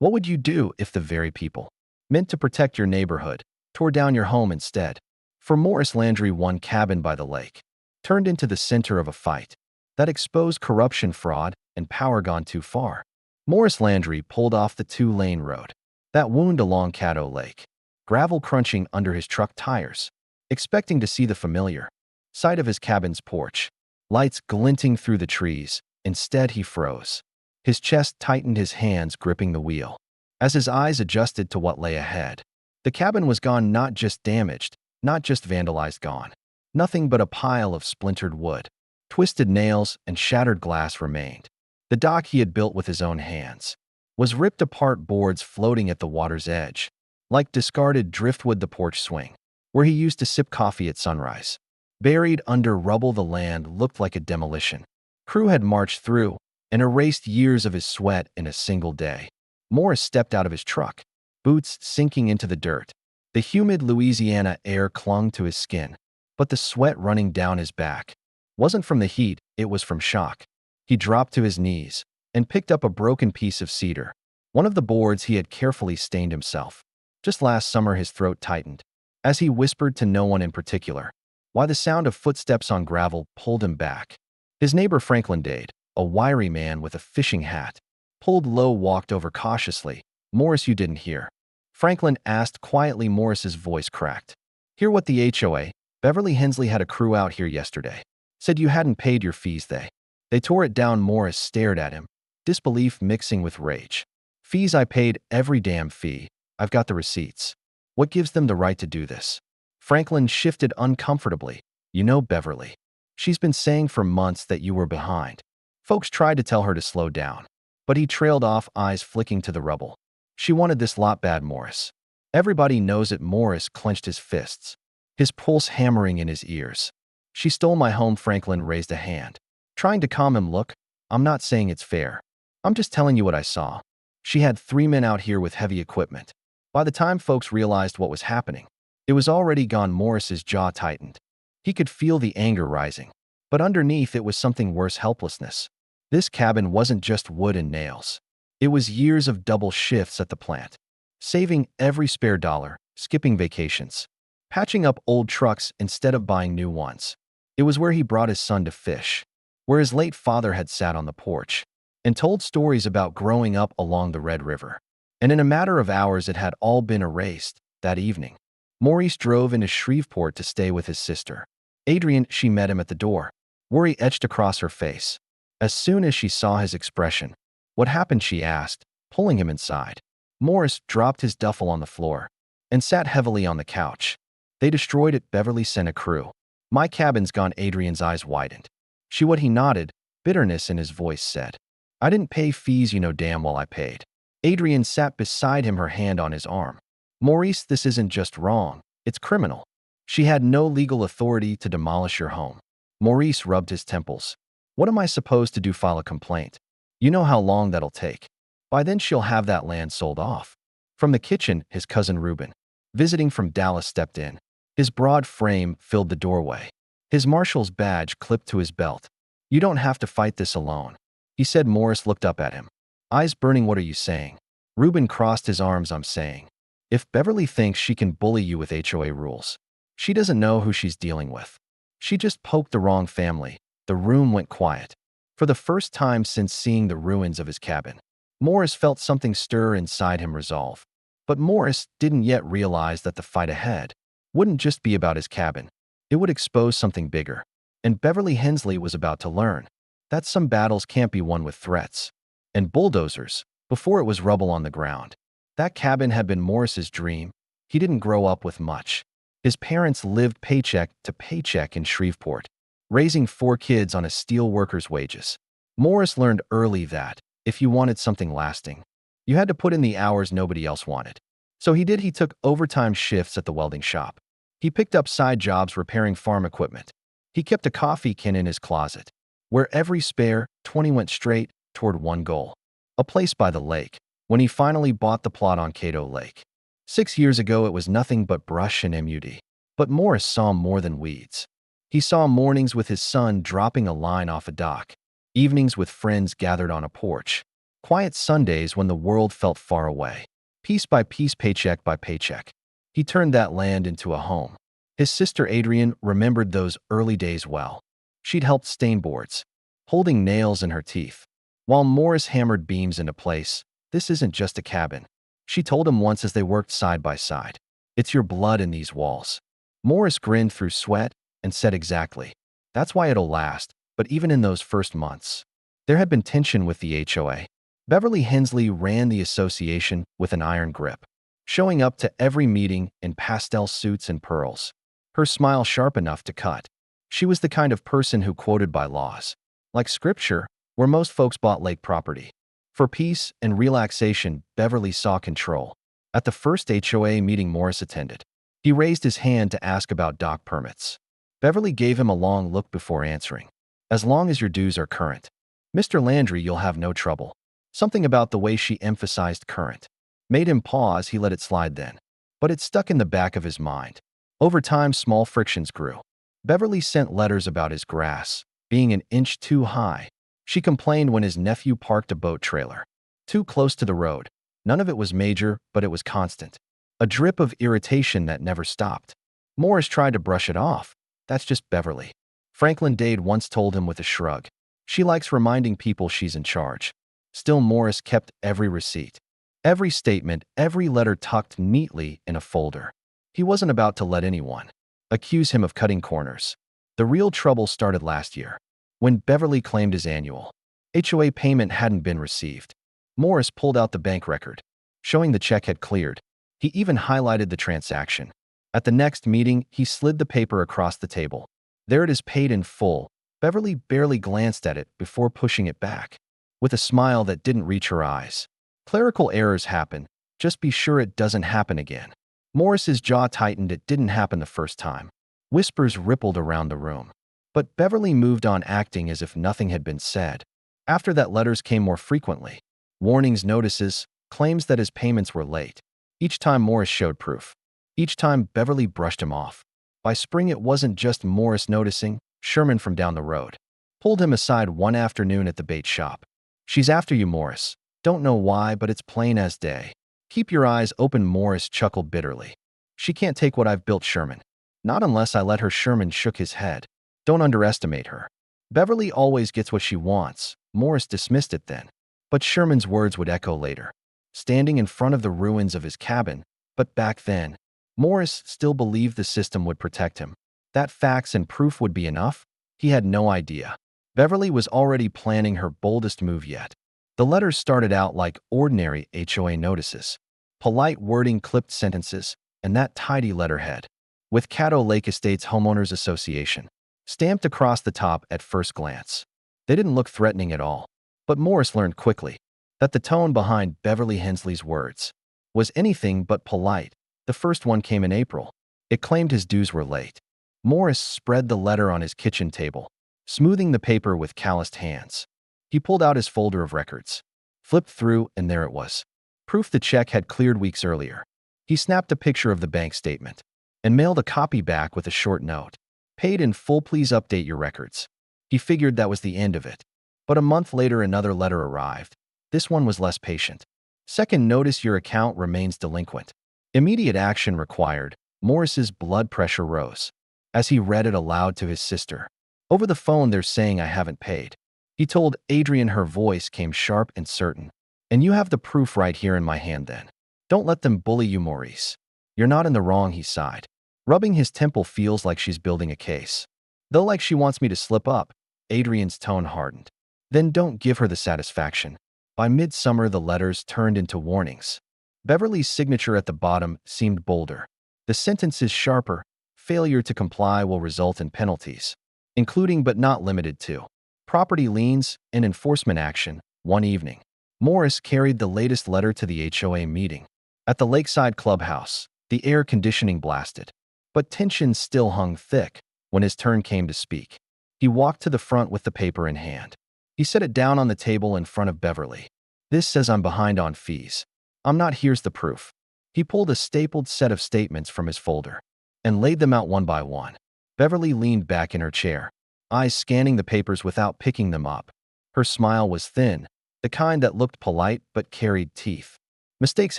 What would you do if the very people meant to protect your neighborhood tore down your home instead? For Maurice Landry, one cabin by the lake turned into the center of a fight that exposed corruption, fraud, and power gone too far. Maurice Landry pulled off the two-lane road that wound along Caddo Lake, gravel crunching under his truck tires, expecting to see the familiar sight of his cabin's porch, lights glinting through the trees. Instead, he froze. His chest tightened, his hands gripping the wheel. As his eyes adjusted to what lay ahead, the cabin was gone, not just damaged, not just vandalized, gone. Nothing but a pile of splintered wood, twisted nails, and shattered glass remained. The dock he had built with his own hands was ripped apart, boards floating at the water's edge, like discarded driftwood. The porch swing, where he used to sip coffee at sunrise, buried under rubble. The land looked like a demolition crew had marched through and erased years of his sweat in a single day. Maurice stepped out of his truck, boots sinking into the dirt. The humid Louisiana air clung to his skin, but the sweat running down his back wasn't from the heat, it was from shock. He dropped to his knees and picked up a broken piece of cedar, one of the boards he had carefully stained himself. Just last summer, his throat tightened as he whispered to no one in particular, while the sound of footsteps on gravel pulled him back. His neighbor Franklin Dade, a wiry man with a fishing hat pulled low, walked over cautiously. "Maurice, you didn't hear?" Franklin asked quietly. Maurice's voice cracked. "Hear what? The HOA Beverly Hensley had a crew out here yesterday. Said you hadn't paid your fees. They tore it down." Maurice stared at him, disbelief mixing with rage. "Fees? I paid every damn fee. I've got the receipts. What gives them the right to do this?" Franklin shifted uncomfortably. "You know Beverly. She's been saying for months that you were behind. Folks tried to tell her to slow down." But he trailed off, eyes flicking to the rubble. "She wanted this lot bad, Maurice. Everybody knows it." Maurice clenched his fists, his pulse hammering in his ears. "She stole my home." Franklin raised a hand, trying to calm him. "Look, I'm not saying it's fair. I'm just telling you what I saw. She had 3 men out here with heavy equipment. By the time folks realized what was happening, it was already gone." Maurice's jaw tightened. He could feel the anger rising, but underneath it was something worse: helplessness. This cabin wasn't just wood and nails. It was years of double shifts at the plant, saving every spare dollar, skipping vacations, patching up old trucks instead of buying new ones. It was where he brought his son to fish, where his late father had sat on the porch and told stories about growing up along the Red River. And in a matter of hours, it had all been erased. That evening, Maurice drove into Shreveport to stay with his sister, Adrienne. She met him at the door, worry etched across her face. As soon as she saw his expression, "What happened?" she asked, pulling him inside. Maurice dropped his duffel on the floor and sat heavily on the couch. "They destroyed it. Beverly sent a crew. My cabin's gone." Adrienne's eyes widened. "She what?" He nodded, bitterness in his voice said, "I didn't pay fees. You know damn well I paid." Adrienne sat beside him, her hand on his arm. "Maurice, this isn't just wrong, it's criminal. She had no legal authority to demolish your home." Maurice rubbed his temples. "What am I supposed to do? File a complaint? You know how long that'll take. By then she'll have that land sold off." From the kitchen, his cousin Reuben, visiting from Dallas, stepped in. His broad frame filled the doorway, his marshal's badge clipped to his belt. "You don't have to fight this alone," he said. Maurice looked up at him, eyes burning. "What are you saying?" Reuben crossed his arms. "I'm saying, if Beverly thinks she can bully you with HOA rules, she doesn't know who she's dealing with. She just poked the wrong family." The room went quiet. For the first time since seeing the ruins of his cabin, Maurice felt something stir inside him: resolve. But Maurice didn't yet realize that the fight ahead wouldn't just be about his cabin. It would expose something bigger. And Beverly Hensley was about to learn that some battles can't be won with threats and bulldozers before it was rubble on the ground. That cabin had been Maurice's dream. He didn't grow up with much. His parents lived paycheck to paycheck in Shreveport, raising 4 kids on a steel worker's wages. Maurice learned early that, if you wanted something lasting, you had to put in the hours nobody else wanted. So he did. He took overtime shifts at the welding shop. He picked up side jobs repairing farm equipment. He kept a coffee can in his closet, where every spare 20 went straight toward one goal: a place by the lake. When he finally bought the plot on Caddo Lake 6 years ago, it was nothing but brush and mud. But Maurice saw more than weeds. He saw mornings with his son dropping a line off a dock, evenings with friends gathered on a porch, Quiet Sundays when the world felt far away. Piece by piece, paycheck by paycheck. He turned that land into a home. His sister Adrienne remembered those early days well. She'd helped stain boards, holding nails in her teeth, while Maurice hammered beams into place. This isn't just a cabin, she told him once as they worked side by side. It's your blood in these walls. Maurice grinned through sweat and said exactly. That's why it'll last. But even in those first months, there had been tension with the HOA. Beverly Hensley ran the association with an iron grip, showing up to every meeting in pastel suits and pearls, her smile sharp enough to cut. She was the kind of person who quoted by laws, like scripture, where most folks bought lake property. For peace and relaxation, Beverly saw control. At the first HOA meeting Maurice attended, he raised his hand to ask about dock permits. Beverly gave him a long look before answering. As long as your dues are current, Mr. Landry, you'll have no trouble. Something about the way she emphasized current made him pause. He let it slide then, but it stuck in the back of his mind. Over time, small frictions grew. Beverly sent letters about his grass being an inch too high. She complained when his nephew parked a boat trailer too close to the road. None of it was major, but it was constant. A drip of irritation that never stopped. Maurice tried to brush it off. That's just Beverly. Franklin Dade once told him with a shrug. She likes reminding people she's in charge. Still, Maurice kept every receipt, every statement, every letter tucked neatly in a folder. He wasn't about to let anyone accuse him of cutting corners. The real trouble started last year, when Beverly claimed his annual HOA payment hadn't been received. Maurice pulled out the bank record, showing the check had cleared. He even highlighted the transaction. At the next meeting, he slid the paper across the table. There it is, paid in full. Beverly barely glanced at it before pushing it back, with a smile that didn't reach her eyes. Clerical errors happen. Just be sure it doesn't happen again. Maurice's jaw tightened. It didn't happen the first time. Whispers rippled around the room. But Beverly moved on, acting as if nothing had been said. After that, letters came more frequently. Warnings, notices, claims that his payments were late. Each time Maurice showed proof. Each time Beverly brushed him off. By spring, it wasn't just Maurice noticing. Sherman from down the road pulled him aside one afternoon at the bait shop. She's after you, Maurice. Don't know why, but it's plain as day. Keep your eyes open, Maurice chuckled bitterly. She can't take what I've built, Sherman. Not unless I let her. Sherman shook his head. Don't underestimate her. Beverly always gets what she wants. Maurice dismissed it then. But Sherman's words would echo later, standing in front of the ruins of his cabin. But back then, Maurice still believed the system would protect him. That facts and proof would be enough? He had no idea. Beverly was already planning her boldest move yet. The letters started out like ordinary HOA notices. Polite wording, clipped sentences, and that tidy letterhead, with Caddo Lake Estates Homeowners Association stamped across the top at first glance. They didn't look threatening at all. But Maurice learned quickly that the tone behind Beverly Hensley's words was anything but polite. The first one came in April. It claimed his dues were late. Maurice spread the letter on his kitchen table, smoothing the paper with calloused hands. He pulled out his folder of records, flipped through, and there it was. Proof the check had cleared weeks earlier. He snapped a picture of the bank statement and mailed a copy back with a short note. Paid in full, please update your records. He figured that was the end of it. But a month later, another letter arrived. This one was less patient. Second notice, your account remains delinquent. Immediate action required. Maurice's blood pressure rose as he read it aloud to his sister. Over the phone, they're saying I haven't paid. He told Adrienne. Her voice came sharp and certain. And you have the proof right here in my hand then. Don't let them bully you, Maurice. You're not in the wrong, he sighed, rubbing his temple. Feels like she's building a case. Though like she wants me to slip up. Adrienne's tone hardened. Then don't give her the satisfaction. By midsummer, the letters turned into warnings. Beverly's signature at the bottom seemed bolder. The sentences sharper. Failure to comply will result in penalties, including but not limited to property liens and enforcement action. One evening, Maurice carried the latest letter to the HOA meeting. At the lakeside clubhouse, the air conditioning blasted, but tension still hung thick. When his turn came to speak, he walked to the front with the paper in hand. He set it down on the table in front of Beverly. This says I'm behind on fees. I'm not. Here's the proof. He pulled a stapled set of statements from his folder and laid them out one by one. Beverly leaned back in her chair, eyes scanning the papers without picking them up. Her smile was thin, the kind that looked polite but carried teeth. Mistakes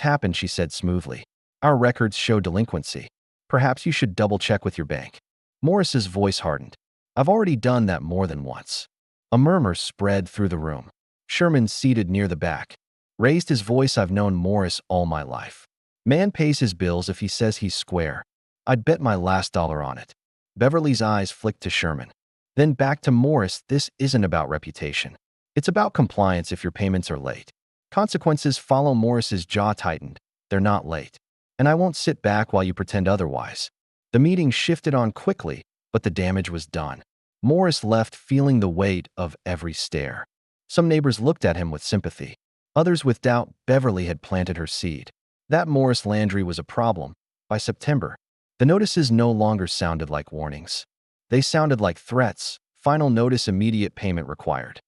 happen, she said smoothly. Our records show delinquency. Perhaps you should double-check with your bank. Maurice's voice hardened. I've already done that more than once. A murmur spread through the room. Sherman, seated near the back, raised his voice. I've known Maurice all my life. Man pays his bills if he says he's square. I'd bet my last dollar on it. Beverly's eyes flicked to Sherman. Then back to Maurice. This isn't about reputation. It's about compliance. If your payments are late, consequences follow. Maurice's jaw tightened. They're not late. And I won't sit back while you pretend otherwise. The meeting shifted on quickly, but the damage was done. Maurice left feeling the weight of every stare. Some neighbors looked at him with sympathy. Others with doubt. Beverly had planted her seed. That Maurice Landry was a problem. By September, the notices no longer sounded like warnings. They sounded like threats. Final notice, immediate payment required.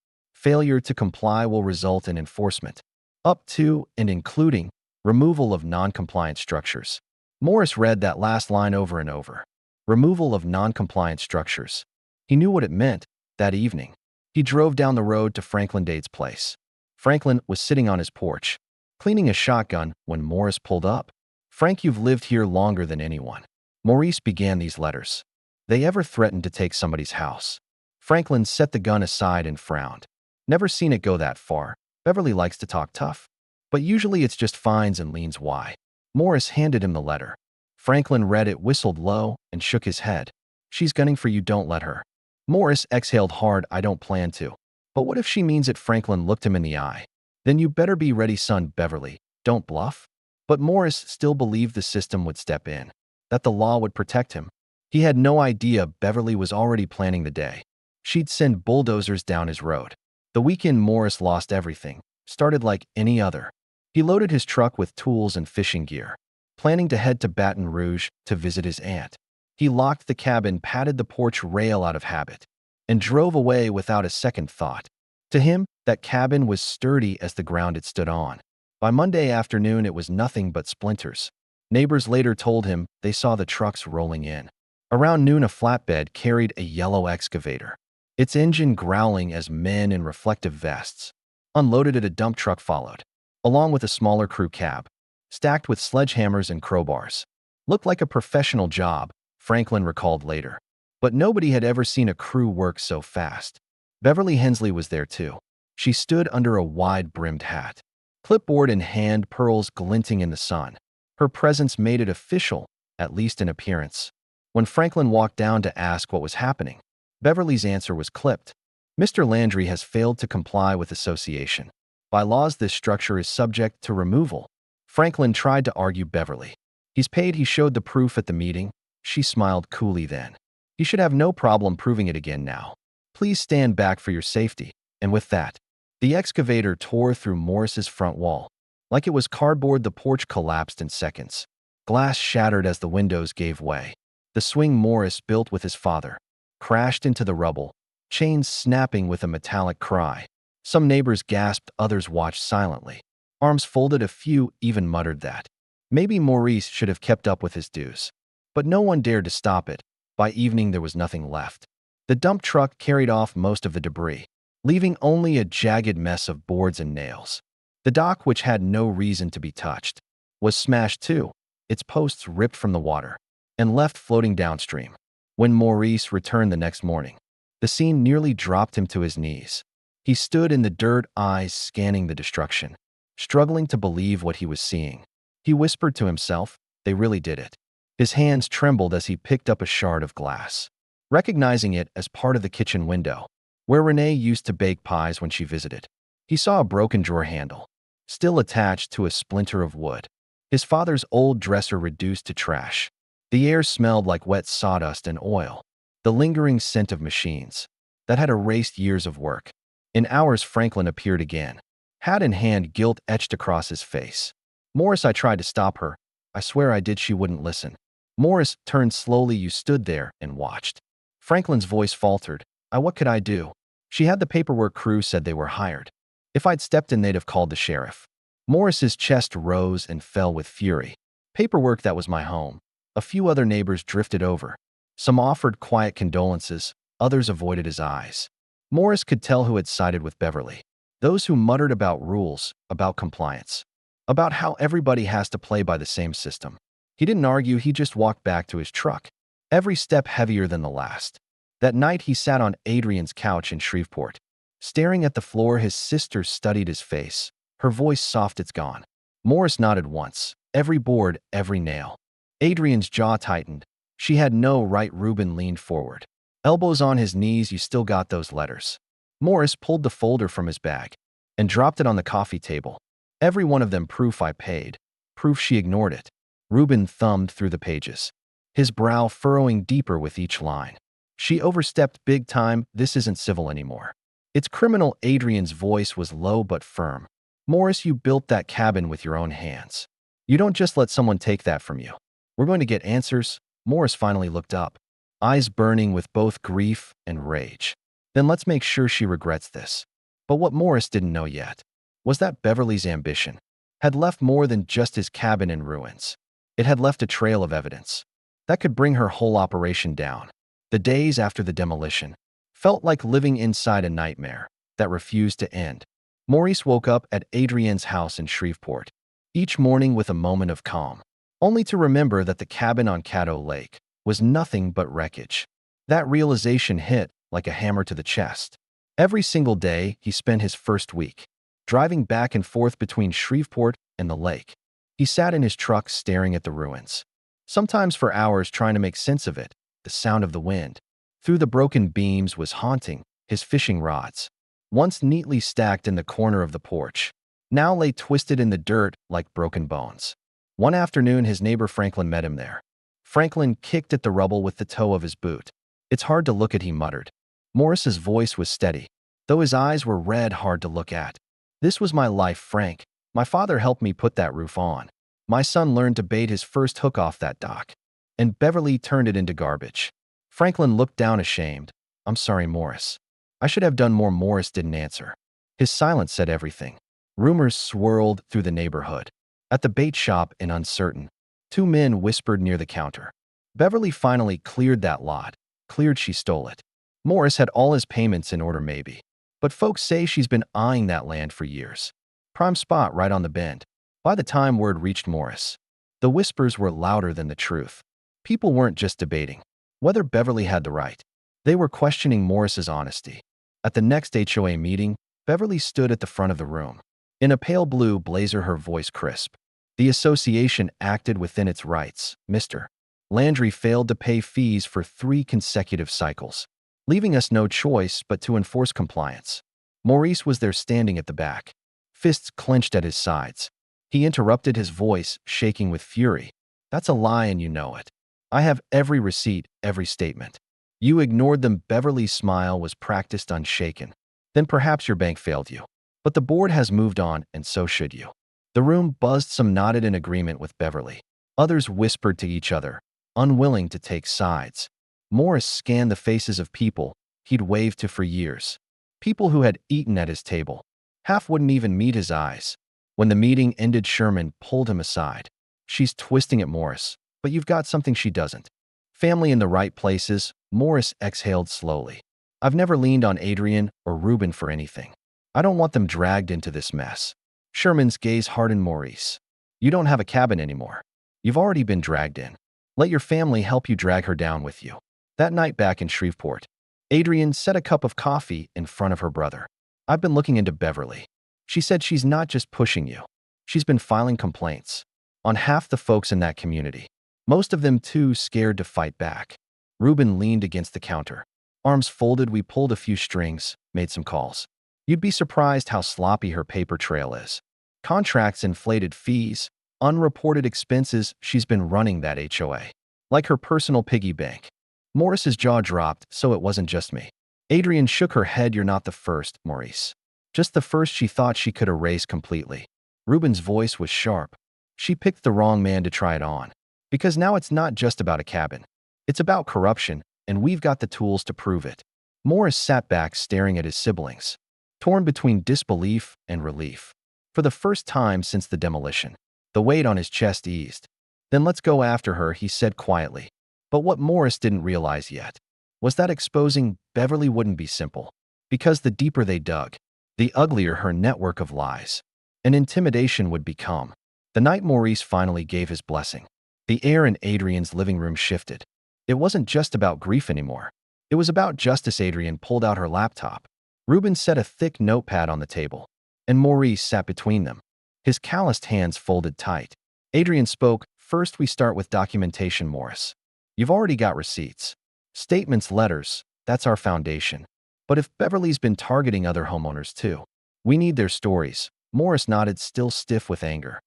Failure to comply will result in enforcement, up to and including removal of non-compliant structures. Maurice read that last line over and over. Removal of non-compliant structures. He knew what it meant. That evening, he drove down the road to Franklin Dade's place. Franklin was sitting on his porch, cleaning a shotgun, when Maurice pulled up. Frank, you've lived here longer than anyone. Maurice began these letters. They ever threatened to take somebody's house? Franklin set the gun aside and frowned. Never seen it go that far. Beverly likes to talk tough, but usually it's just fines and liens. Why? Maurice handed him the letter. Franklin read it, whistled low, and shook his head. She's gunning for you. Don't let her. Maurice exhaled hard. I don't plan to. But what if she means it? Franklin looked him in the eye. Then you better be ready, son. Beverly, don't bluff. But Maurice still believed the system would step in, that the law would protect him. He had no idea Beverly was already planning the day. She'd send bulldozers down his road. The weekend Maurice lost everything, started like any other. He loaded his truck with tools and fishing gear, planning to head to Baton Rouge to visit his aunt. He locked the cabin, patted the porch rail out of habit, and drove away without a second thought. To him, that cabin was sturdy as the ground it stood on. By Monday afternoon, it was nothing but splinters. Neighbors later told him they saw the trucks rolling in. Around noon, a flatbed carried a yellow excavator, its engine growling as men in reflective vests unloaded it. A dump truck followed, along with a smaller crew cab, stacked with sledgehammers and crowbars. Looked like a professional job, Franklin recalled later. But nobody had ever seen a crew work so fast. Beverly Hensley was there too. She stood under a wide-brimmed hat, clipboard in hand, pearls glinting in the sun. Her presence made it official, at least in appearance. When Franklin walked down to ask what was happening, Beverly's answer was clipped. Mr. Landry has failed to comply with association. By laws, this structure is subject to removal. Franklin tried to argue Beverly. He's paid. He showed the proof at the meeting. She smiled coolly then. He should have no problem proving it again now. Please stand back for your safety. And with that, the excavator tore through Maurice's front wall. Like it was cardboard, the porch collapsed in seconds. Glass shattered as the windows gave way. The swing Maurice built with his father crashed into the rubble, chains snapping with a metallic cry. Some neighbors gasped, others watched silently. Arms folded, a few even muttered that maybe Maurice should have kept up with his dues. But no one dared to stop it. By evening, there was nothing left. The dump truck carried off most of the debris, leaving only a jagged mess of boards and nails. The dock, which had no reason to be touched, was smashed too, its posts ripped from the water and left floating downstream. When Maurice returned the next morning, the scene nearly dropped him to his knees. He stood in the dirt, eyes scanning the destruction, struggling to believe what he was seeing. He whispered to himself, they really did it. His hands trembled as he picked up a shard of glass, recognizing it as part of the kitchen window, where Renee used to bake pies when she visited. He saw a broken drawer handle, still attached to a splinter of wood. His father's old dresser reduced to trash. The air smelled like wet sawdust and oil, the lingering scent of machines that had erased years of work. In hours, Franklin appeared again, hat in hand, guilt etched across his face. Maurice, I tried to stop her. I swear I did. She wouldn't listen. Maurice turned slowly. You stood there and watched. Franklin's voice faltered. What could I do? She had the paperwork. Crew said they were hired. If I'd stepped in, they'd have called the sheriff. Maurice's chest rose and fell with fury. Paperwork, that was my home. A few other neighbors drifted over. Some offered quiet condolences, others avoided his eyes. Maurice could tell who had sided with Beverly. Those who muttered about rules, about compliance, about how everybody has to play by the same system. He didn't argue, he just walked back to his truck, every step heavier than the last. That night he sat on Adrian's couch in Shreveport. Staring at the floor, his sister studied his face, her voice soft. It's gone. Maurice nodded once, every board, every nail. Adrian's jaw tightened. She had no right. Reuben leaned forward, elbows on his knees. You still got those letters? Maurice pulled the folder from his bag and dropped it on the coffee table. Every one of them. Proof I paid. Proof. She ignored it. Reuben thumbed through the pages, his brow furrowing deeper with each line. She overstepped big time. This isn't civil anymore. It's criminal. Adrian's voice was low but firm. Maurice, you built that cabin with your own hands. You don't just let someone take that from you. We're going to get answers. Maurice finally looked up, eyes burning with both grief and rage. Then let's make sure she regrets this. But what Maurice didn't know yet was that Beverly's ambition had left more than just his cabin in ruins. It had left a trail of evidence that could bring her whole operation down. The days after the demolition felt like living inside a nightmare that refused to end. Maurice woke up at Adrian's house in Shreveport, each morning with a moment of calm, only to remember that the cabin on Caddo Lake was nothing but wreckage. That realization hit like a hammer to the chest. Every single day he spent his first week driving back and forth between Shreveport and the lake. He sat in his truck staring at the ruins, sometimes for hours trying to make sense of it. The sound of the wind through the broken beams was haunting. His fishing rods, once neatly stacked in the corner of the porch, now lay twisted in the dirt like broken bones. One afternoon his neighbor Franklin met him there. Franklin kicked at the rubble with the toe of his boot. It's hard to look at, he muttered. Maurice's voice was steady, though his eyes were red. Hard to look at. This was my life, Frank. My father helped me put that roof on. My son learned to bait his first hook off that dock, and Beverly turned it into garbage. Franklin looked down ashamed. I'm sorry, Maurice. I should have done more. Maurice didn't answer. His silence said everything. Rumors swirled through the neighborhood. At the bait shop, in uncertain, two men whispered near the counter. Beverly finally cleared that lot. Cleared, she stole it. Maurice had all his payments in order, maybe. But folks say she's been eyeing that land for years. Prime spot right on the bend. By the time word reached Maurice, the whispers were louder than the truth. People weren't just debating whether Beverly had the right. They were questioning Maurice's honesty. At the next HOA meeting, Beverly stood at the front of the room. In a pale blue blazer, her voice crisp. The association acted within its rights. Mr. Landry failed to pay fees for 3 consecutive cycles, leaving us no choice but to enforce compliance. Maurice was there standing at the back, fists clenched at his sides. He interrupted, his voice shaking with fury. That's a lie and you know it. I have every receipt, every statement. You ignored them. Beverly's smile was practiced, unshaken. Then perhaps your bank failed you. But the board has moved on, and so should you. The room buzzed. Some nodded in agreement with Beverly. Others whispered to each other, unwilling to take sides. Maurice scanned the faces of people he'd waved to for years. People who had eaten at his table. Half wouldn't even meet his eyes. When the meeting ended, Sherman pulled him aside. She's twisting at Maurice, but you've got something she doesn't. Family in the right places. Maurice exhaled slowly. I've never leaned on Adrian or Reuben for anything. I don't want them dragged into this mess. Sherman's gaze hardened. Maurice, you don't have a cabin anymore. You've already been dragged in. Let your family help you drag her down with you. That night back in Shreveport, Adrian set a cup of coffee in front of her brother. I've been looking into Beverly. She said she's not just pushing you. She's been filing complaints on half the folks in that community. Most of them too scared to fight back. Reuben leaned against the counter, arms folded. We pulled a few strings, made some calls. You'd be surprised how sloppy her paper trail is. Contracts, inflated fees, unreported expenses. She's been running that HOA like her personal piggy bank. Maurice's jaw dropped. So it wasn't just me. Adrian shook her head. You're not the first, Maurice. Just the first she thought she could erase completely. Reuben's voice was sharp. She picked the wrong man to try it on. Because now it's not just about a cabin. It's about corruption, and we've got the tools to prove it. Maurice sat back staring at his siblings, torn between disbelief and relief. For the first time since the demolition, the weight on his chest eased. Then let's go after her, he said quietly. But what Maurice didn't realize yet was that exposing Beverly wouldn't be simple. Because the deeper they dug, the uglier her network of lies and intimidation would become. The night Maurice finally gave his blessing, the air in Adrian's living room shifted. It wasn't just about grief anymore. It was about justice. Adrian pulled out her laptop. Ruben set a thick notepad on the table, and Maurice sat between them, his calloused hands folded tight. Adrian spoke. First, we start with documentation, Maurice. You've already got receipts, statements, letters. That's our foundation. But if Beverly's been targeting other homeowners too, we need their stories. Maurice nodded, still stiff with anger.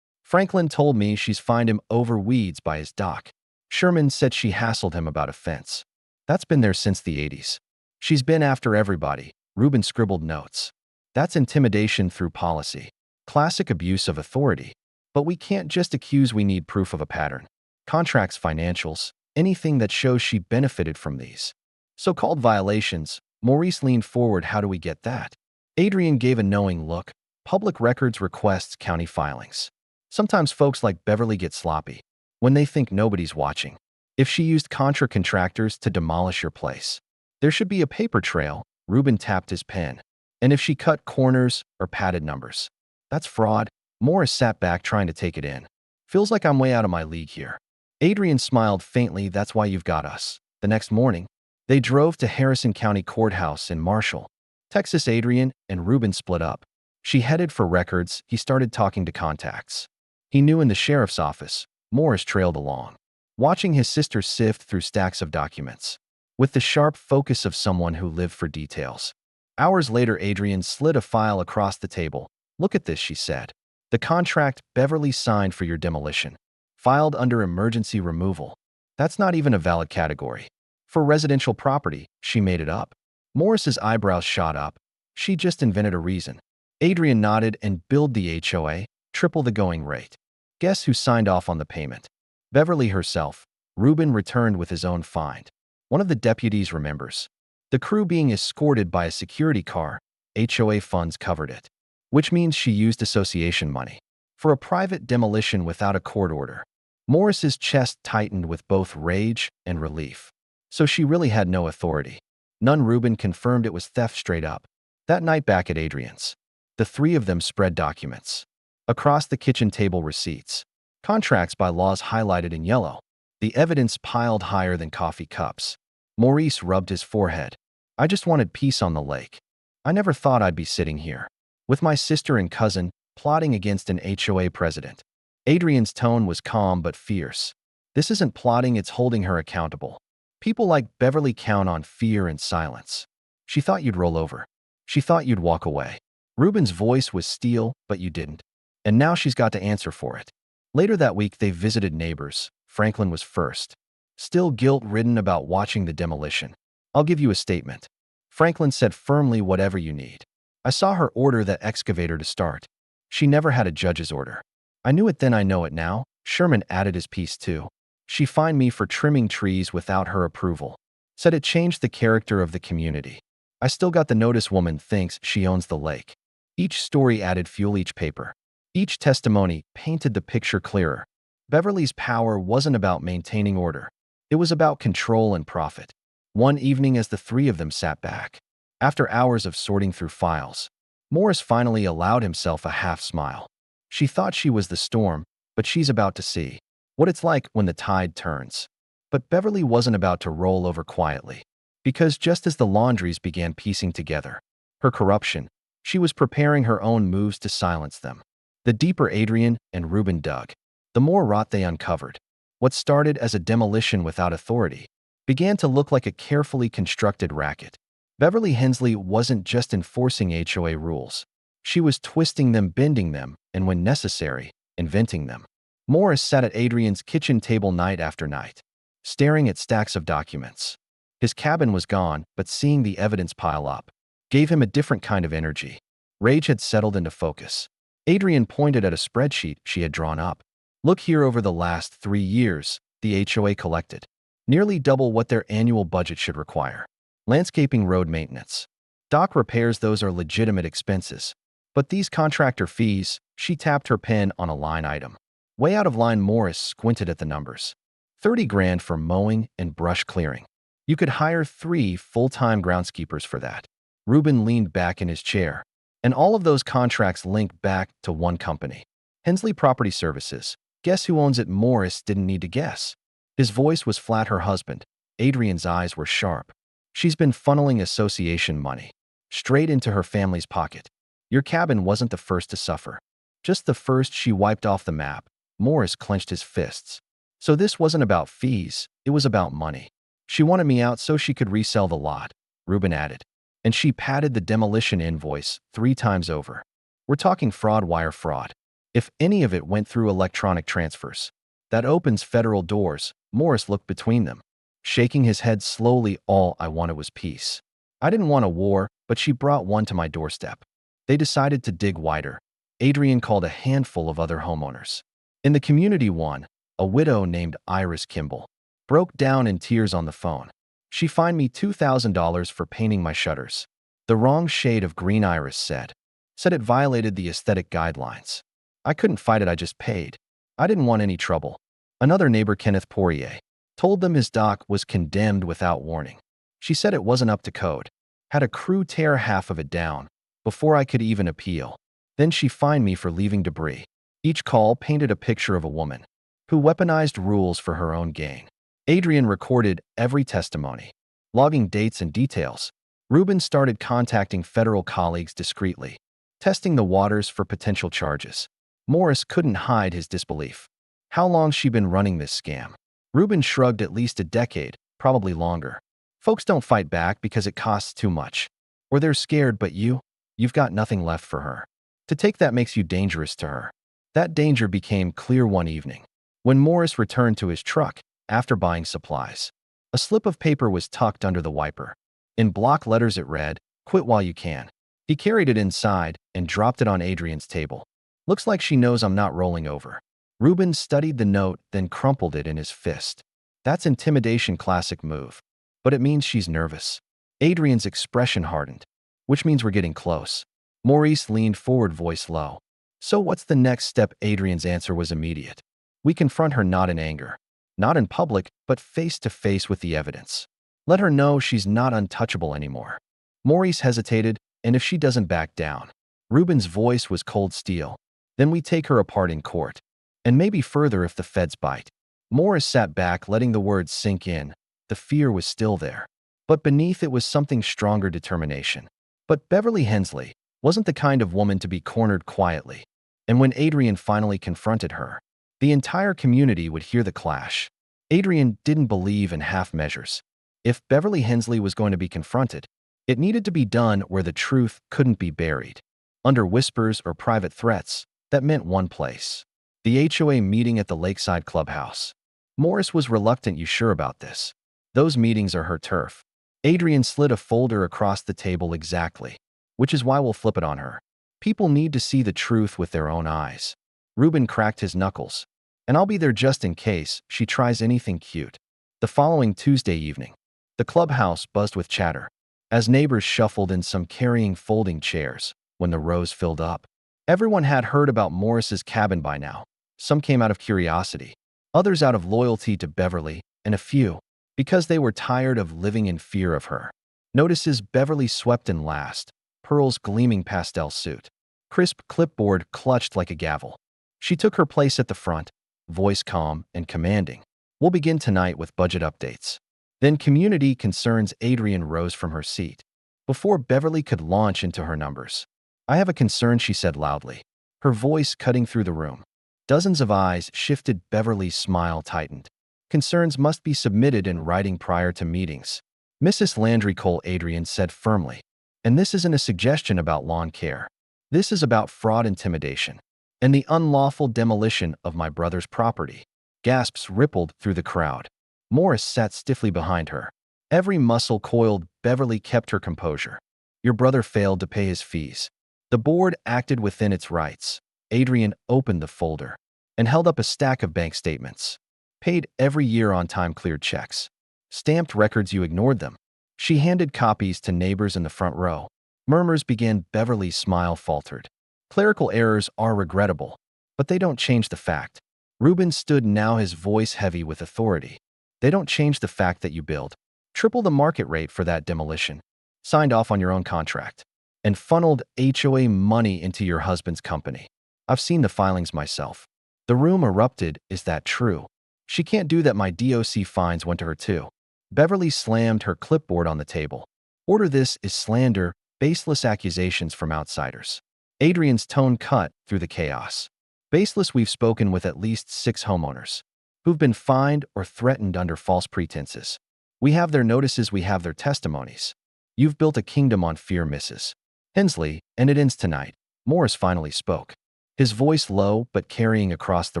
Franklin told me she's fined him over weeds by his dock. Sherman said she hassled him about a fence. That's been there since the 80s. She's been after everybody. Ruben scribbled notes. That's intimidation through policy. Classic abuse of authority. But we can't just accuse, we need proof of a pattern. Contracts, financials, anything that shows she benefited from these so-called violations. Maurice leaned forward. How do we get that? Adrian gave a knowing look. Public records requests, county filings. Sometimes folks like Beverly get sloppy when they think nobody's watching. If she used contractors to demolish your place, there should be a paper trail. Ruben tapped his pen. And if she cut corners or padded numbers, that's fraud. Maurice sat back, trying to take it in. Feels like I'm way out of my league here. Adrian smiled faintly. That's why you've got us. The next morning, they drove to Harrison County Courthouse in Marshall, Texas. Adrian and Ruben split up. She headed for records. He started talking to contacts he knew in the sheriff's office. Maurice trailed along, watching his sister sift through stacks of documents with the sharp focus of someone who lived for details. Hours later, Adrian slid a file across the table. Look at this, she said. The contract Beverly signed for your demolition, filed under emergency removal. That's not even a valid category for residential property. She made it up. Maurice's eyebrows shot up. She just invented a reason. Adrian nodded. And billed the HOA, triple the going rate. Guess who signed off on the payment? Beverly herself. Ruben returned with his own find. One of the deputies remembers the crew being escorted by a security car. HOA funds covered it, which means she used association money for a private demolition without a court order. Maurice's chest tightened with both rage and relief. So she really had no authority. None. Ruben confirmed it was theft straight up. That night back at Adrian's, the three of them spread documents across the kitchen table, receipts, contracts, bylaws highlighted in yellow, the evidence piled higher than coffee cups. Maurice rubbed his forehead. I just wanted peace on the lake. I never thought I'd be sitting here with my sister and cousin plotting against an HOA president. Adrian's tone was calm but fierce. This isn't plotting, it's holding her accountable. People like Beverly count on fear and silence. She thought you'd roll over. She thought you'd walk away. Ruben's voice was steel, but you didn't. And now she's got to answer for it. Later that week, they visited neighbors. Franklin was first, still guilt-ridden about watching the demolition. I'll give you a statement, Franklin said firmly. Whatever you need. I saw her order that excavator to start. She never had a judge's order. I knew it then, I know it now. Sherman added his piece too. She fined me for trimming trees without her approval. Said it changed the character of the community. I still got the notice. Woman thinks she owns the lake. Each story added fuel, each paper, each testimony painted the picture clearer. Beverly's power wasn't about maintaining order. It was about control and profit. One evening, as the three of them sat back, after hours of sorting through files, Maurice finally allowed himself a half smile. She thought she was the storm, but she's about to see what it's like when the tide turns. But Beverly wasn't about to roll over quietly, because just as the Landrys began piecing together her corruption, she was preparing her own moves to silence them. The deeper Adrian and Ruben dug, the more rot they uncovered. What started as a demolition without authority began to look like a carefully constructed racket. Beverly Hensley wasn't just enforcing HOA rules. She was twisting them, bending them, and when necessary, inventing them. Maurice sat at Adrian's kitchen table night after night, staring at stacks of documents. His cabin was gone, but seeing the evidence pile up gave him a different kind of energy. Rage had settled into focus. Adrian pointed at a spreadsheet she had drawn up. Look here, over the last 3 years, the HOA collected nearly double what their annual budget should require. Landscaping, road maintenance, dock repairs, those are legitimate expenses. But these contractor fees, she tapped her pen on a line item. Way out of line. Maurice squinted at the numbers. 30 grand for mowing and brush clearing. You could hire 3 full-time groundskeepers for that. Ruben leaned back in his chair. And all of those contracts link back to one company. Hensley Property Services. Guess who owns it? Maurice didn't need to guess. His voice was flat. Her husband. Adrian's eyes were sharp. She's been funneling association money straight into her family's pocket. Your cabin wasn't the first to suffer. Just the first. She wiped off the map. Maurice clenched his fists. So this wasn't about fees, it was about money. She wanted me out so she could resell the lot, Ruben added. And she padded the demolition invoice 3 times over. We're talking fraud wire fraud. If any of it went through electronic transfers, that opens federal doors. Maurice looked between them, shaking his head slowly. All I wanted was peace. I didn't want a war, but she brought one to my doorstep. They decided to dig wider. Adrian called a handful of other homeowners. In the community, one, a widow named Iris Kimball, broke down in tears on the phone. She fined me $2,000 for painting my shutters. The wrong shade of green, Iris said. Said it violated the aesthetic guidelines. I couldn't fight it, I just paid. I didn't want any trouble. Another neighbor, Kenneth Poirier, told them his dock was condemned without warning. She said it wasn't up to code. Had a crew tear half of it down before I could even appeal. Then she fined me for leaving debris. Each call painted a picture of a woman who weaponized rules for her own gain. Adrian recorded every testimony, logging dates and details. Ruben started contacting federal colleagues discreetly, testing the waters for potential charges. Maurice couldn't hide his disbelief. How long's she been running this scam? Ruben shrugged. At least a decade, probably longer. Folks don't fight back because it costs too much. Or they're scared, but you've got nothing left for her. To take that makes you dangerous to her. That danger became clear one evening, when Maurice returned to his truck after buying supplies. A slip of paper was tucked under the wiper. In block letters it read, "Quit while you can." He carried it inside and dropped it on Adrian's table. Looks like she knows I'm not rolling over. Ruben studied the note, then crumpled it in his fist. That's intimidation, classic move. But it means she's nervous. Adrian's expression hardened, which means we're getting close. Maurice leaned forward, voice low. So what's the next step? Adrian's answer was immediate. We confront her, not in anger, not in public, but face to face with the evidence. Let her know she's not untouchable anymore. Maurice hesitated, and if she doesn't back down. Ruben's voice was cold steel. Then we take her apart in court. And maybe further if the feds bite. Maurice sat back, letting the words sink in. The fear was still there. But beneath it was something stronger, determination. But Beverly Hensley wasn't the kind of woman to be cornered quietly. And when Adrian finally confronted her, the entire community would hear the clash. Adrian didn't believe in half measures. If Beverly Hensley was going to be confronted, it needed to be done where the truth couldn't be buried. Under whispers or private threats, that meant one place. The HOA meeting at the Lakeside Clubhouse. Maurice was reluctant. You sure about this? Those meetings are her turf. Adrian slid a folder across the table. Exactly. Which is why we'll flip it on her. People need to see the truth with their own eyes. Ruben cracked his knuckles. And I'll be there just in case she tries anything cute. The following Tuesday evening, the clubhouse buzzed with chatter as neighbors shuffled in, some carrying folding chairs. When the rows filled up, everyone had heard about Maurice's cabin by now. Some came out of curiosity, others out of loyalty to Beverly, and a few because they were tired of living in fear of her. Notices Beverly swept in last, Pearl's gleaming pastel suit, crisp clipboard clutched like a gavel. She took her place at the front, voice calm and commanding. We'll begin tonight with budget updates. Then community concerns. Adrian rose from her seat before Beverly could launch into her numbers. I have a concern, she said loudly, her voice cutting through the room. Dozens of eyes shifted. Beverly's smile tightened. Concerns must be submitted in writing prior to meetings. Mrs. Landry, Cole, Adrian said firmly. And this isn't a suggestion about lawn care. This is about fraud, intimidation, and the unlawful demolition of my brother's property. Gasps rippled through the crowd. Maurice sat stiffly behind her. Every muscle coiled. Beverly kept her composure. Your brother failed to pay his fees. The board acted within its rights. Adrian opened the folder and held up a stack of bank statements. Paid every year on time, cleared checks. Stamped records, you ignored them. She handed copies to neighbors in the front row. Murmurs began. Beverly's smile faltered. Clerical errors are regrettable, but they don't change the fact. Ruben stood now, his voice heavy with authority. They don't change the fact that you billed triple the market rate for that demolition. Signed off on your own contract. and funneled HOA money into your husband's company. I've seen the filings myself. The room erupted. Is that true? She can't do that. My DOC fines went to her too. Beverly slammed her clipboard on the table. Order. This is slander, baseless accusations from outsiders. Adrian's tone cut through the chaos. Baseless. We've spoken with at least 6 homeowners who've been fined or threatened under false pretenses. We have their notices. We have their testimonies. You've built a kingdom on fear, Mrs. Hensley, and it ends tonight. Maurice finally spoke, his voice low but carrying across the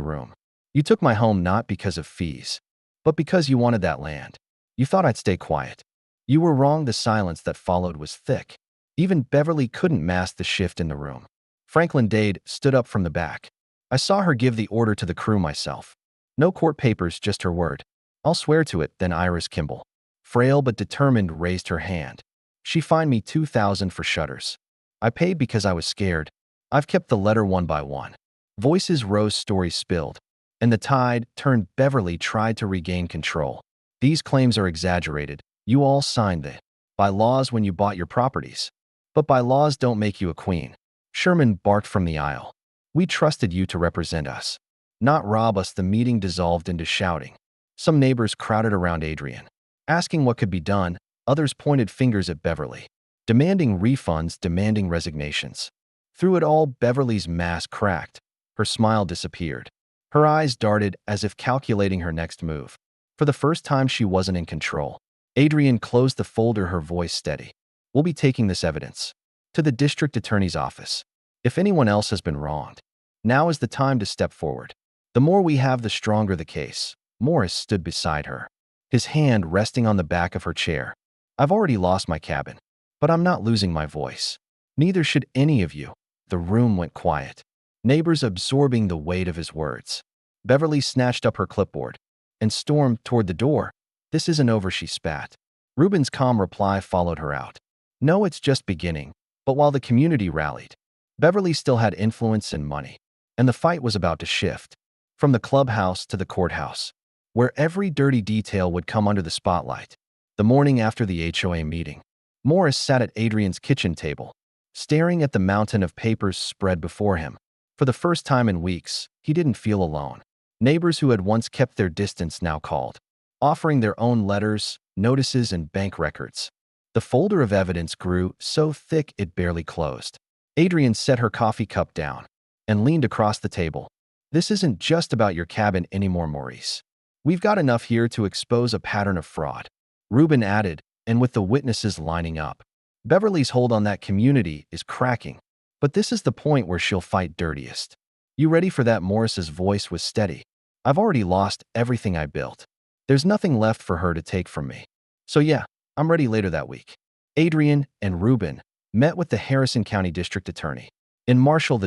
room. You took my home not because of fees, but because you wanted that land. You thought I'd stay quiet. You were wrong. The silence that followed was thick. Even Beverly couldn't mask the shift in the room. Franklin Dade stood up from the back. I saw her give the order to the crew myself. No court papers, just her word. I'll swear to it. Then Iris Kimball, frail but determined, raised her hand. She fined me $2,000 for shutters. I paid because I was scared. I've kept the letter one by one. Voices rose, stories spilled, and the tide turned. Beverly tried to regain control. These claims are exaggerated. You all signed the bylaws when you bought your properties. But bylaws don't make you a queen. Sherman barked from the aisle. We trusted you to represent us, not rob us. The meeting dissolved into shouting. Some neighbors crowded around Adrian, asking what could be done. Others pointed fingers at Beverly, demanding refunds, demanding resignations. Through it all, Beverly's mask cracked. Her smile disappeared. Her eyes darted as if calculating her next move. For the first time, she wasn't in control. Adrian closed the folder, her voice steady. We'll be taking this evidence to the district attorney's office. If anyone else has been wronged, now is the time to step forward. The more we have, the stronger the case. Maurice stood beside her, his hand resting on the back of her chair. I've already lost my cabin, but I'm not losing my voice. Neither should any of you. The room went quiet, neighbors absorbing the weight of his words. Beverly snatched up her clipboard and stormed toward the door. This isn't over, she spat. Reuben's calm reply followed her out. No, it's just beginning. But while the community rallied, Beverly still had influence and money, and the fight was about to shift from the clubhouse to the courthouse, where every dirty detail would come under the spotlight. The morning after the HOA meeting, Maurice sat at Adrian's kitchen table, staring at the mountain of papers spread before him. For the first time in weeks, he didn't feel alone. Neighbors who had once kept their distance now called, offering their own letters, notices, and bank records. The folder of evidence grew so thick it barely closed. Adrian set her coffee cup down and leaned across the table. This isn't just about your cabin anymore, Maurice. We've got enough here to expose a pattern of fraud. Reuben added, and with the witnesses lining up, Beverly's hold on that community is cracking. But this is the point where she'll fight dirtiest. You ready for that? Maurice's voice was steady. I've already lost everything I built. There's nothing left for her to take from me. So yeah, I'm ready. Later that week, Adrian and Reuben met with the Harrison County District Attorney. In Marshall,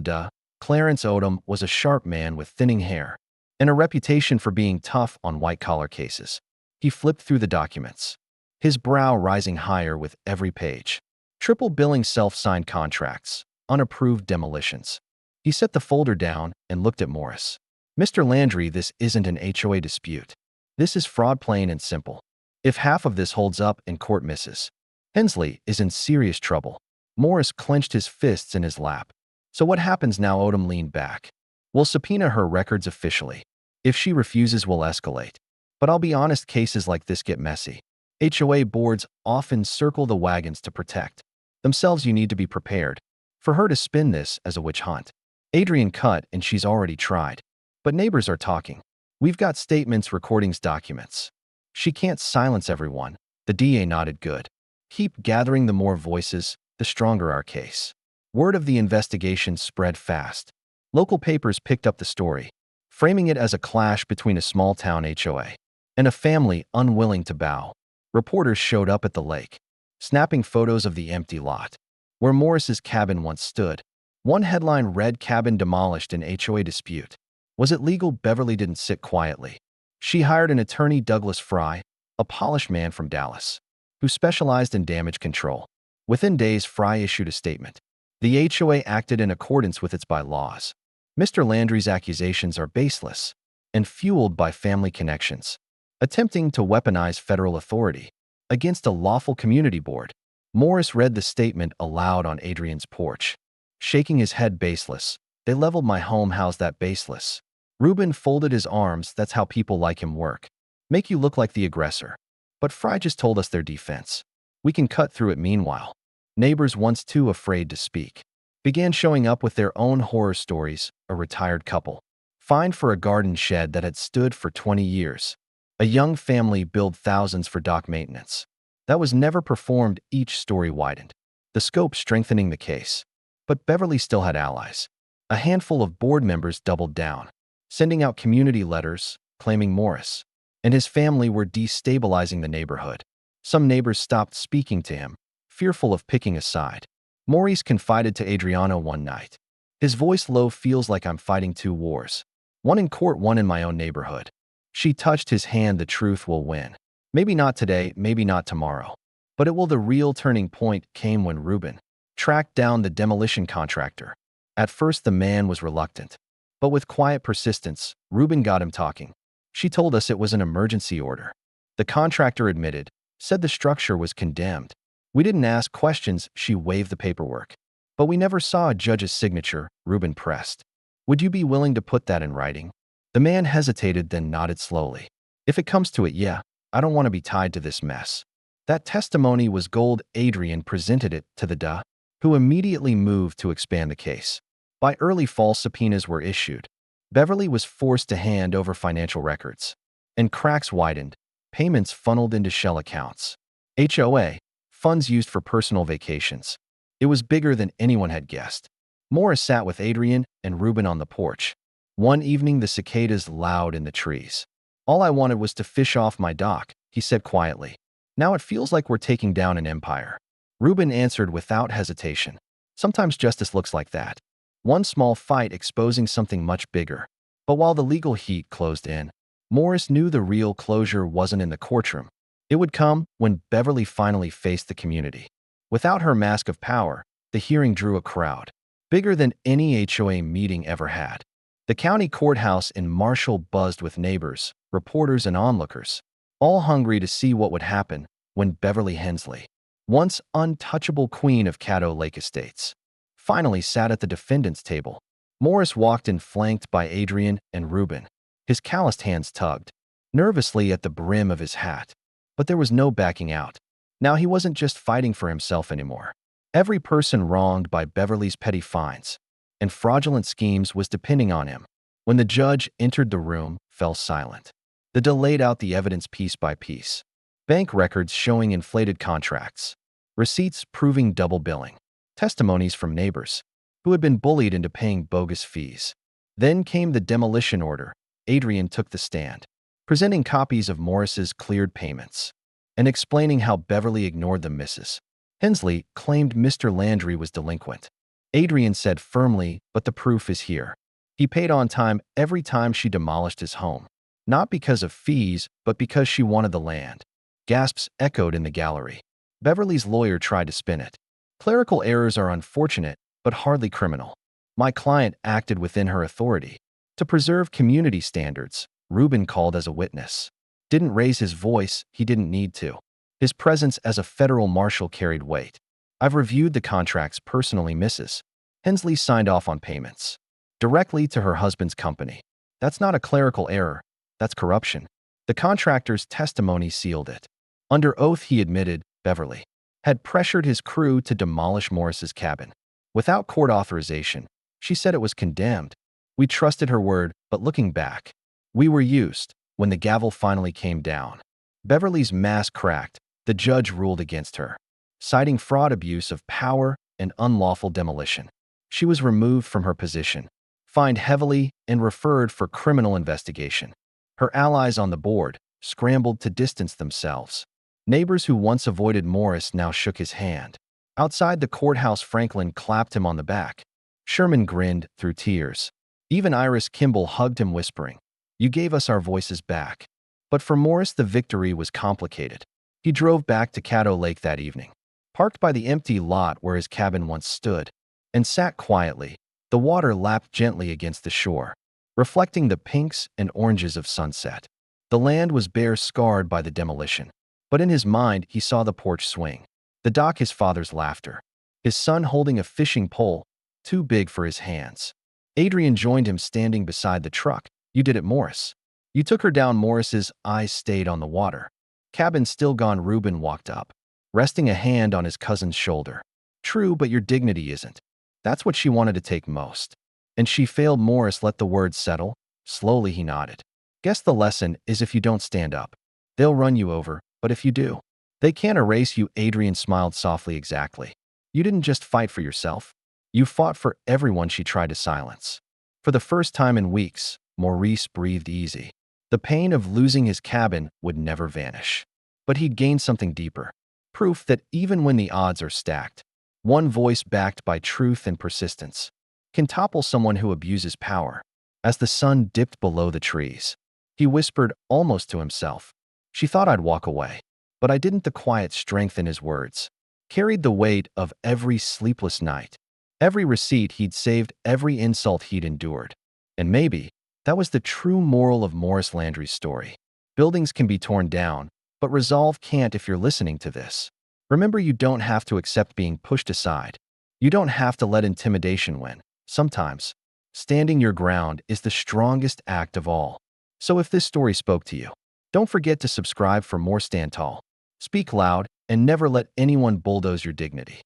Clarence Odom was a sharp man with thinning hair and a reputation for being tough on white-collar cases. He flipped through the documents, his brow rising higher with every page. Triple billing, self-signed contracts, unapproved demolitions. He set the folder down and looked at Maurice. Mr. Landry, this isn't an HOA dispute. This is fraud, plain and simple. If half of this holds up in court, Mrs. Hensley is in serious trouble. Maurice clenched his fists in his lap. So what happens now? Odom leaned back. We'll subpoena her records officially. If she refuses, we'll escalate. But I'll be honest, cases like this get messy. HOA boards often circle the wagons to protect themselves. You need to be prepared for her to spin this as a witch hunt. Adrian cut, and she's already tried. But neighbors are talking. We've got statements, recordings, documents. She can't silence everyone. The DA nodded. Good. Keep gathering. The more voices, the stronger our case. Word of the investigation spread fast. Local papers picked up the story, framing it as a clash between a small-town HOA and a family unwilling to bow. Reporters showed up at the lake, snapping photos of the empty lot where Maurice's cabin once stood. One headline read, "Cabin Demolished in HOA Dispute." Was it legal? Beverly didn't sit quietly. She hired an attorney, Douglas Fry, a polished man from Dallas, who specialized in damage control. Within days, Fry issued a statement. The HOA acted in accordance with its bylaws. Mr. Landry's accusations are baseless and fueled by family connections, attempting to weaponize federal authority against a lawful community board. Maurice read the statement aloud on Adrian's porch. Shaking his head baseless. They leveled my home, how's that baseless? Reuben folded his arms, that's how people like him work. Make you look like the aggressor. But Fry just told us their defense. We can cut through it meanwhile. Neighbors, once too afraid to speak, began showing up with their own horror stories. A retired couple fined for a garden shed that had stood for 20 years. A young family billed thousands for dock maintenance that was never performed. Each story widened, the scope strengthening the case. But Beverly still had allies. A handful of board members doubled down, sending out community letters claiming Maurice and his family were destabilizing the neighborhood. Some neighbors stopped speaking to him, fearful of picking a side. Maurice confided to Adriano one night. His voice low, feels like I'm fighting two wars. One in court, one in my own neighborhood. She touched his hand, the truth will win. Maybe not today, maybe not tomorrow. But it will. The real turning point came when Reuben tracked down the demolition contractor. At first the man was reluctant. But with quiet persistence, Reuben got him talking. She told us it was an emergency order. The contractor admitted, said the structure was condemned. We didn't ask questions, she waved the paperwork. But we never saw a judge's signature, Reuben pressed. Would you be willing to put that in writing? The man hesitated, then nodded slowly. If it comes to it, yeah. I don't want to be tied to this mess. That testimony was gold. Adrian presented it to the DA, who immediately moved to expand the case. By early fall, subpoenas were issued. Beverly was forced to hand over financial records. And cracks widened. Payments funneled into shell accounts. HOA, funds used for personal vacations. It was bigger than anyone had guessed. Maurice sat with Adrian and Reuben on the porch. One evening, the cicadas loud in the trees. All I wanted was to fish off my dock, he said quietly. Now it feels like we're taking down an empire. Reuben answered without hesitation. Sometimes justice looks like that. One small fight exposing something much bigger. But while the legal heat closed in, Maurice knew the real closure wasn't in the courtroom. It would come when Beverly finally faced the community. Without her mask of power, the hearing drew a crowd, bigger than any HOA meeting ever had. The county courthouse in Marshall buzzed with neighbors, reporters, and onlookers, all hungry to see what would happen when Beverly Hensley, once untouchable queen of Caddo Lake estates, finally sat at the defendant's table. Maurice walked in, flanked by Adrian and Reuben. His calloused hands tugged nervously at the brim of his hat. But there was no backing out. Now he wasn't just fighting for himself anymore. Every person wronged by Beverly's petty fines and fraudulent schemes was depending on him. When the judge entered the room, fell silent. The DA laid out the evidence piece by piece. Bank records showing inflated contracts, receipts proving double billing, testimonies from neighbors who had been bullied into paying bogus fees. Then came the demolition order. Adrian took the stand, presenting copies of Maurice's cleared payments and explaining how Beverly ignored them. Mrs. Hensley claimed Mr. Landry was delinquent. Adrian said firmly, but the proof is here. He paid on time every time she demolished his home. Not because of fees, but because she wanted the land. Gasps echoed in the gallery. Beverly's lawyer tried to spin it. Clerical errors are unfortunate, but hardly criminal. My client acted within her authority to preserve community standards. Reuben called as a witness. Didn't raise his voice, he didn't need to. His presence as a federal marshal carried weight. I've reviewed the contracts personally. Mrs. Hensley signed off on payments directly to her husband's company. That's not a clerical error, that's corruption. The contractor's testimony sealed it. Under oath, he admitted Beverly had pressured his crew to demolish Maurice's cabin. Without court authorization, she said it was condemned. We trusted her word, but looking back, we were used. When the gavel finally came down, Beverly's mask cracked. The judge ruled against her, citing fraud, abuse of power, and unlawful demolition. She was removed from her position, fined heavily, and referred for criminal investigation. Her allies on the board scrambled to distance themselves. Neighbors who once avoided Maurice now shook his hand. Outside the courthouse, Franklin clapped him on the back. Sherman grinned through tears. Even Iris Kimball hugged him, whispering, "You gave us our voices back." But for Maurice, the victory was complicated. He drove back to Caddo Lake that evening, parked by the empty lot where his cabin once stood, and sat quietly. The water lapped gently against the shore, reflecting the pinks and oranges of sunset. The land was bare, scarred by the demolition. But in his mind, he saw the porch swing. The dock his father's laughter. His son holding a fishing pole, too big for his hands. Adrian joined him standing beside the truck. You did it, Maurice. You took her down. Maurice's eyes stayed on the water. Cabin still gone. Reuben walked up, resting a hand on his cousin's shoulder. True, but your dignity isn't. That's what she wanted to take most. And she failed. Maurice let the words settle. Slowly he nodded. Guess the lesson is if you don't stand up, they'll run you over, but if you do, they can't erase you. Adrian smiled softly. Exactly. You didn't just fight for yourself. You fought for everyone she tried to silence. For the first time in weeks, Maurice breathed easy. The pain of losing his cabin would never vanish. But he'd gained something deeper. Proof that even when the odds are stacked, one voice backed by truth and persistence can topple someone who abuses power. As the sun dipped below the trees, he whispered almost to himself, "She thought I'd walk away, but I didn't." The quiet strength in his words carried the weight of every sleepless night, every receipt he'd saved, every insult he'd endured. And maybe that was the true moral of Maurice Landry's story. Buildings can be torn down, but resolve can't. If you're listening to this, remember, you don't have to accept being pushed aside. You don't have to let intimidation win. Sometimes, standing your ground is the strongest act of all. So if this story spoke to you, don't forget to subscribe for more. Stand tall, speak loud, and never let anyone bulldoze your dignity.